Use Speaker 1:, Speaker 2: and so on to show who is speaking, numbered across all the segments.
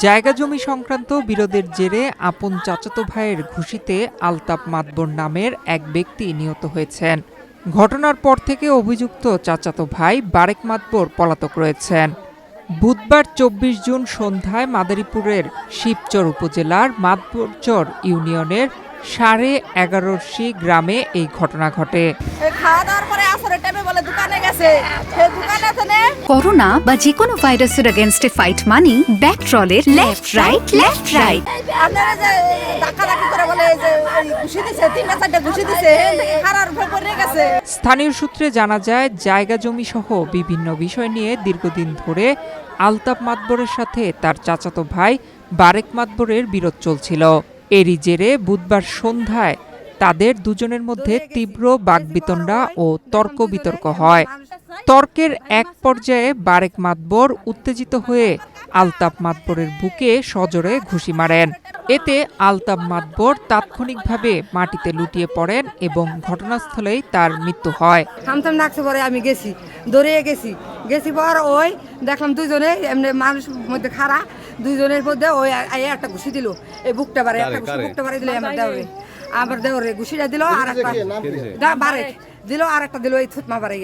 Speaker 1: জায়গা জমি সংক্রান্ত বিরোধের জেরে আপন চাচাতো ভাইয়ের ঘুষিতে আলতাফ মাতবর নামের এক ব্যক্তি নিহত হয়েছেন। ঘটনার পর থেকে অভিযুক্ত চাচাতো ভাই বারেক মাতবর পলাতক রয়েছেন। বুধবার ২৪ জুন সন্ধ্যায় মাদারীপুরের শিবচর উপজেলার মাতবরচর ইউনিয়নের ১১.৫ গ্রামে এই ঘটনা ঘটে।
Speaker 2: করোনা বা যে কোনো ভাইরাসের এগেইনস্টে ফাইট মানি ব্যাকট্রলের লেফট রাইট লেফট রাইট।
Speaker 1: স্থানীয় সূত্রে জানা যায়, জায়গা জমি সহ বিভিন্ন বিষয় নিয়ে দীর্ঘদিন ধরে আলতাফ মাতবরের সাথে তার চাচাতো ভাই বারেক মাতবরের বিরোধ চলছিল। এরই জেরে বুধবার সন্ধ্যায় তাদের দুজনের মধ্যে তীব্র বাকবিতণ্ডা ও তর্ক বিতর্ক হয়। তর্কের এক পর্যায়ে বারেক মাতবর উত্তেজিত হয়ে আলতাফ মাতবরের বুকে সজোরে ঘুষি মারেন। এতে আলতাফ মাতবর তাৎক্ষণিকভাবে মাটিতে লুটিয়ে পড়েন এবং ঘটনাস্থলেই তার মৃত্যু হয়।
Speaker 3: থামথাম ডাকছে পরে আমি গেছি, দৌড়িয়ে গেছি পর ওই দেখলাম দুইজনে এমনি মানুষ মধ্যে খাড়া, দুইজনের মধ্যে ওই একটা ঘুষি দিল এই বুকটা বারে, একটা বুকটা বারে দিল আমার দেওরে ঘুষিটা দিল, আর একটা বারে দিল, আর একটা দিল এই থুতমা বারে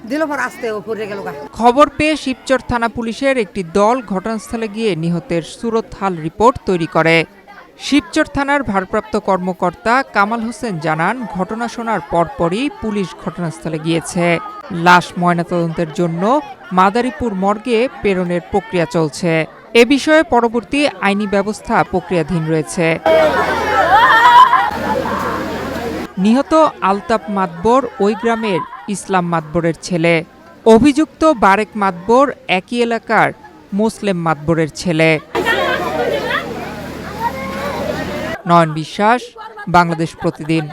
Speaker 3: দিল, পর আস্তে ও পড়ে গেল।
Speaker 1: খবর পেয়ে শিবচর থানা পুলিশের একটি দল ঘটনাস্থলে গিয়ে নিহতের সুরতহাল রিপোর্ট তৈরি করে। শিবচর থানার ভারপ্রাপ্ত কর্মকর্তা কামাল হোসেন জানান, ঘটনা শোনার পরপরই পুলিশ ঘটনাস্থলে গিয়েছে। লাশ ময়নাতদন্তের জন্য মাদারীপুর মর্গে প্রেরণের প্রক্রিয়া চলছে। এ বিষয়ে পরবর্তী আইনি ব্যবস্থা প্রক্রিয়াধীন রয়েছে। নিহত আলতাফ মাতবর ওই গ্রামের ইসলাম মাতবরের ছেলে। অভিযুক্ত বারেক মাতবর একই এলাকার মোসলেম মাতবরের ছেলে। নয়ন বিশ্বাস, বাংলাদেশ প্রতিদিন।